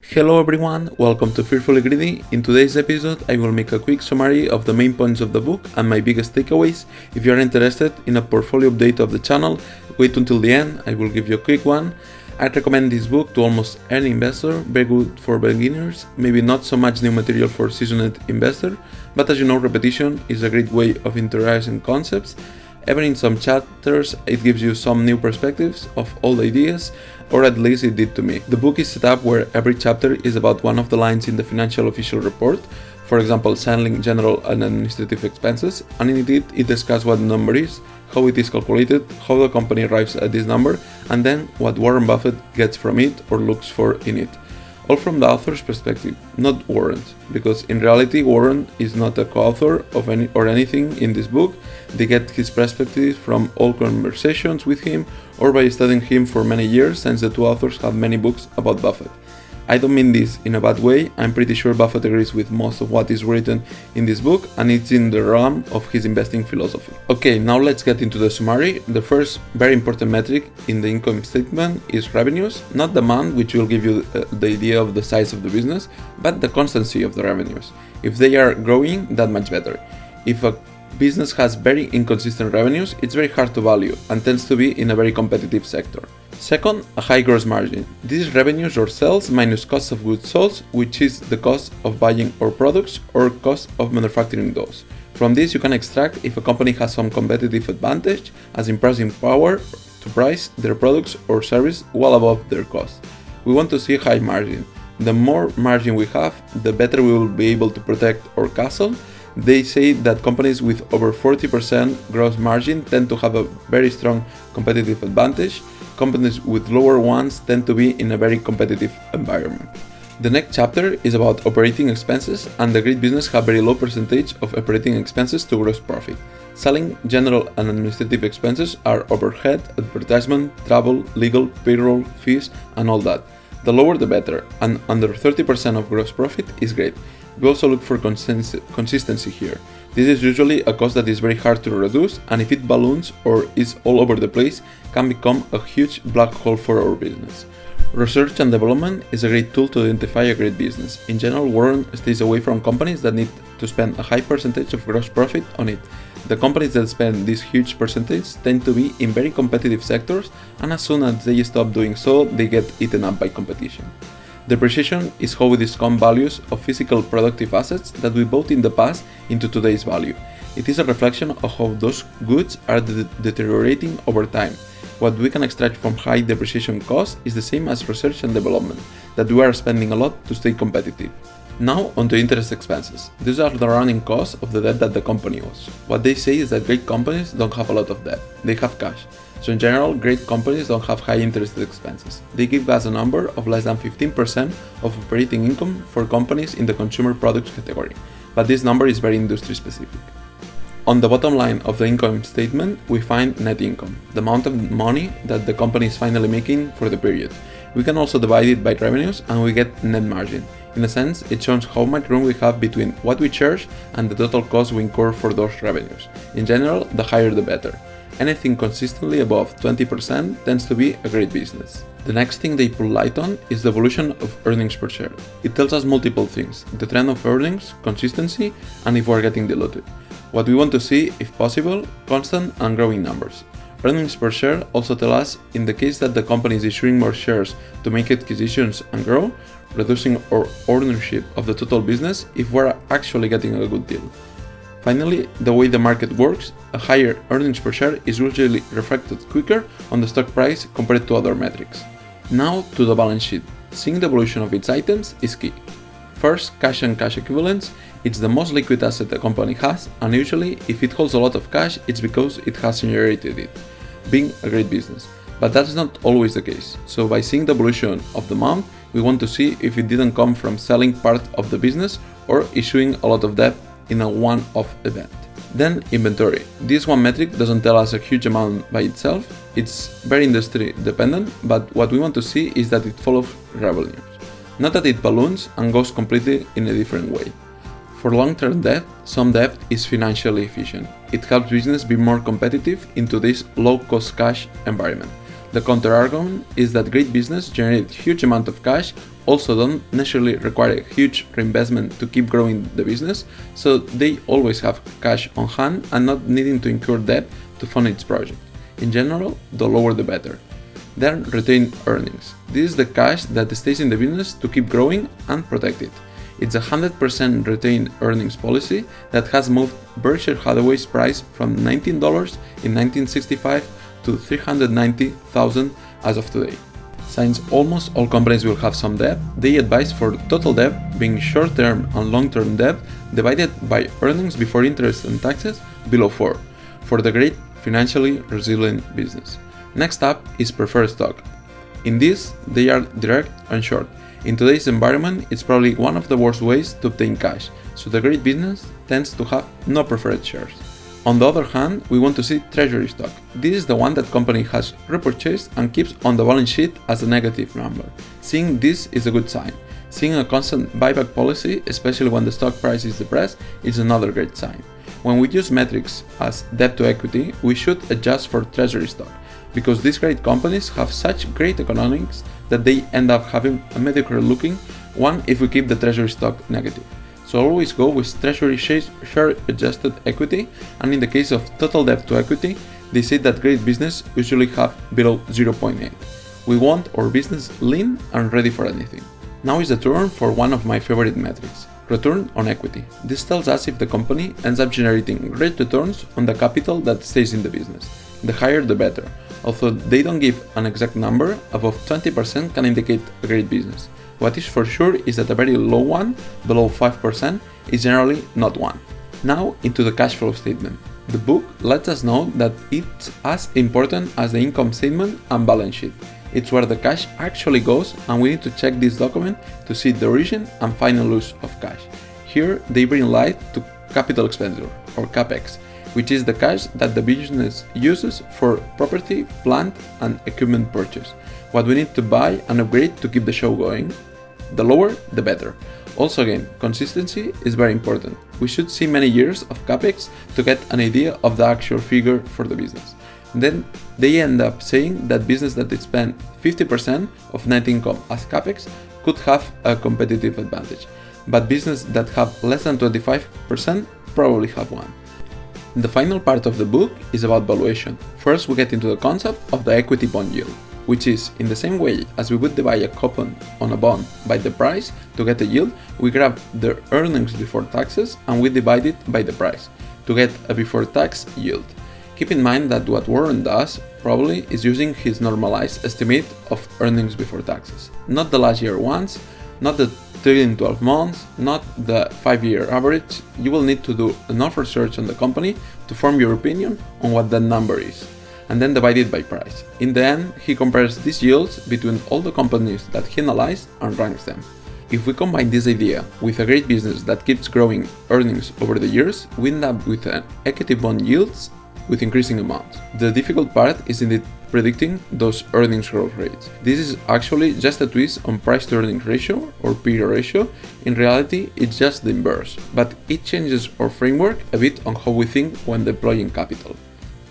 Hello everyone, welcome to Fearfully Greedy. In today's episode, I will make a quick summary of the main points of the book and my biggest takeaways. If you are interested in a portfolio update of the channel, wait until the end, I will give you a quick one. I recommend this book to almost any investor, very good for beginners, maybe not so much new material for seasoned investor, but as you know, repetition is a great way of introducing concepts. Even in some chapters, it gives you some new perspectives of old ideas, or at least it did to me. The book is set up where every chapter is about one of the lines in the financial official report, for example, selling general and administrative expenses, and in it discusses what the number is, how it is calculated, how the company arrives at this number, and then what Warren Buffett gets from it or looks for in it. All from the author's perspective, not Warren's, because in reality Warren is not a co-author of anything in this book. They get his perspective from all conversations with him or by studying him for many years, since the two authors have many books about Buffett. I don't mean this in a bad way. I'm pretty sure Buffett agrees with most of what is written in this book, and it's in the realm of his investing philosophy. Okay, now let's get into the summary. The first very important metric in the income statement is revenues, not the amount, which will give you the idea of the size of the business, but the constancy of the revenues. If they are growing, that much better. If a business has very inconsistent revenues, it's very hard to value and tends to be in a very competitive sector. Second, a high gross margin. This is revenues or sales minus cost of goods sold, which is the cost of buying our products or cost of manufacturing those. From this you can extract if a company has some competitive advantage, as in pricing power, to price their products or service well above their cost. We want to see a high margin. The more margin we have, the better we will be able to protect our castle. They say that companies with over 40% gross margin tend to have a very strong competitive advantage. Companies with lower ones tend to be in a very competitive environment. The next chapter is about operating expenses, and the great business have very low percentage of operating expenses to gross profit. Selling, general and administrative expenses are overhead, advertisement, travel, legal, payroll, fees, and all that. The lower the better, and under 30% of gross profit is great. We also look for consistency here. This is usually a cost that is very hard to reduce, and if it balloons or is all over the place, can become a huge black hole for our business. Research and development is a great tool to identify a great business. In general, Warren stays away from companies that need to spend a high percentage of gross profit on it. The companies that spend this huge percentage tend to be in very competitive sectors, and as soon as they stop doing so, they get eaten up by competition. Depreciation is how we discount values of physical productive assets that we bought in the past into today's value. It is a reflection of how those goods are deteriorating over time. What we can extract from high depreciation costs is the same as research and development, that we are spending a lot to stay competitive. Now on to interest expenses. These are the running costs of the debt that the company owes. What they say is that great companies don't have a lot of debt, they have cash. So in general, great companies don't have high interest expenses. They give us a number of less than 15% of operating income for companies in the consumer products category, but this number is very industry specific. On the bottom line of the income statement, we find net income, the amount of money that the company is finally making for the period. We can also divide it by revenues and we get net margin. In a sense, it shows how much room we have between what we charge and the total cost we incur for those revenues. In general, the higher the better. Anything consistently above 20% tends to be a great business. The next thing they put light on is the evolution of earnings per share. It tells us multiple things: the trend of earnings, consistency, and if we're getting diluted. What we want to see, if possible, constant and growing numbers. Earnings per share also tell us, in the case that the company is issuing more shares to make acquisitions and grow, reducing our ownership of the total business, if we're actually getting a good deal. Finally, the way the market works, a higher earnings per share is usually reflected quicker on the stock price compared to other metrics. Now to the balance sheet. Seeing the evolution of its items is key. First, cash and cash equivalents. It's the most liquid asset a company has, and usually if it holds a lot of cash, it's because it has generated it, being a great business. But that's not always the case. So by seeing the evolution of the amount, we want to see if it didn't come from selling part of the business or issuing a lot of debt in a one-off event. Then inventory. This one metric doesn't tell us a huge amount by itself. It's very industry dependent, but what we want to see is that it follows revenues. Not that it balloons and goes completely in a different way. For long-term debt, some debt is financially efficient. It helps business be more competitive into this low-cost cash environment. The counter-argument is that great business generate huge amount of cash, also don't necessarily require a huge reinvestment to keep growing the business, so they always have cash on hand and not needing to incur debt to fund its project. In general, the lower the better. Then retained earnings. This is the cash that stays in the business to keep growing and protect it. It's a 100% retained earnings policy that has moved Berkshire Hathaway's price from $19 in 1965 to $390,000 as of today. Since almost all companies will have some debt, they advise for total debt being short-term and long-term debt divided by earnings before interest and taxes below 4 for the great financially resilient business. Next up is preferred stock. In this, they are direct and short. In today's environment, it's probably one of the worst ways to obtain cash, so the great business tends to have no preferred shares. On the other hand, we want to see treasury stock. This is the one that company has repurchased and keeps on the balance sheet as a negative number. Seeing this is a good sign. Seeing a constant buyback policy, especially when the stock price is depressed, is another great sign. When we use metrics as debt to equity, we should adjust for treasury stock, because these great companies have such great economics that they end up having a mediocre looking one if we keep the treasury stock negative. So always go with treasury share adjusted equity, and in the case of total debt to equity, they say that great business usually have below 0.8. We want our business lean and ready for anything. Now is the turn for one of my favorite metrics, return on equity. This tells us if the company ends up generating great returns on the capital that stays in the business. The higher the better. Although they don't give an exact number, above 20% can indicate a great business. What is for sure is that a very low one, below 5%, is generally not one. Now into the cash flow statement. The book lets us know that it's as important as the income statement and balance sheet. It's where the cash actually goes, and we need to check this document to see the origin and final use of cash. Here they bring light to capital expenditure, or CapEx, which is the cash that the business uses for property, plant, and equipment purchase. What we need to buy and upgrade to keep the show going. The lower, the better. Also again, consistency is very important. We should see many years of CapEx to get an idea of the actual figure for the business. Then they end up saying that business that spend 50% of net income as CapEx could have a competitive advantage, but business that have less than 25% probably have one. The final part of the book is about valuation. First, we get into the concept of the equity bond yield, which is, in the same way as we would divide a coupon on a bond by the price to get a yield, we grab the earnings before taxes and we divide it by the price to get a before tax yield. Keep in mind that what Warren does probably is using his normalized estimate of earnings before taxes, not the last year ones, not the trailing 12 months, not the 5-year average. You will need to do enough research on the company to form your opinion on what that number is, and then divide it by price. In the end, he compares these yields between all the companies that he analyzed and ranks them. If we combine this idea with a great business that keeps growing earnings over the years, we end up with an equity bond yields with increasing amounts. The difficult part is indeed predicting those earnings growth rates. This is actually just a twist on price to earnings ratio or PE ratio. In reality, it's just the inverse, but it changes our framework a bit on how we think when deploying capital.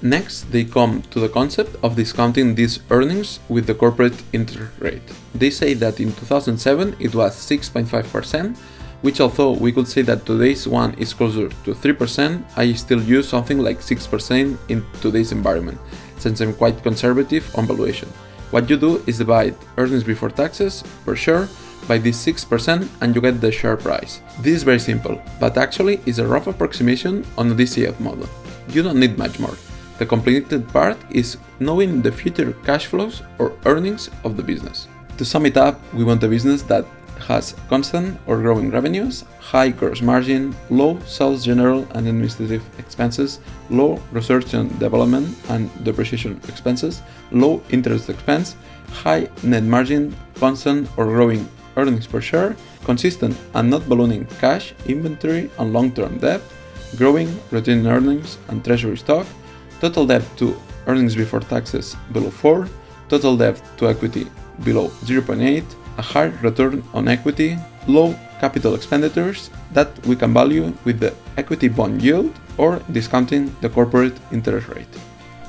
Next, they come to the concept of discounting these earnings with the corporate interest rate. They say that in 2007 it was 6.5%, which although we could say that today's one is closer to 3%, I still use something like 6% in today's environment, since I'm quite conservative on valuation. What you do is divide earnings before taxes per share by this 6% and you get the share price. This is very simple, but actually is a rough approximation on a DCF model. You don't need much more. The complicated part is knowing the future cash flows or earnings of the business. To sum it up, we want a business that has constant or growing revenues, high gross margin, low sales general and administrative expenses, low research and development and depreciation expenses, low interest expense, high net margin, constant or growing earnings per share, consistent and not ballooning cash, inventory and long-term debt, growing retained earnings and treasury stock, total debt to earnings before taxes below 4, total debt to equity below 0.8, a high return on equity, low capital expenditures that we can value with the equity bond yield or discounting the corporate interest rate.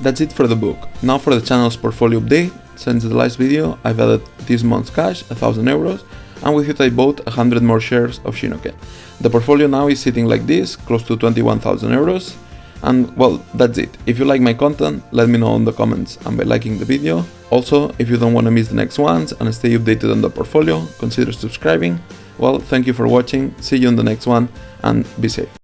That's it for the book. Now for the channel's portfolio update. since the last video I've added this month's cash, 1000 euros, and with it I bought 100 more shares of Shinoken. The portfolio now is sitting like this, close to 21,000 euros. And well, that's it. If you like my content, let me know in the comments and by liking the video. Also, if you don't want to miss the next ones and stay updated on the portfolio, consider subscribing. Well, thank you for watching, see you in the next one, and be safe.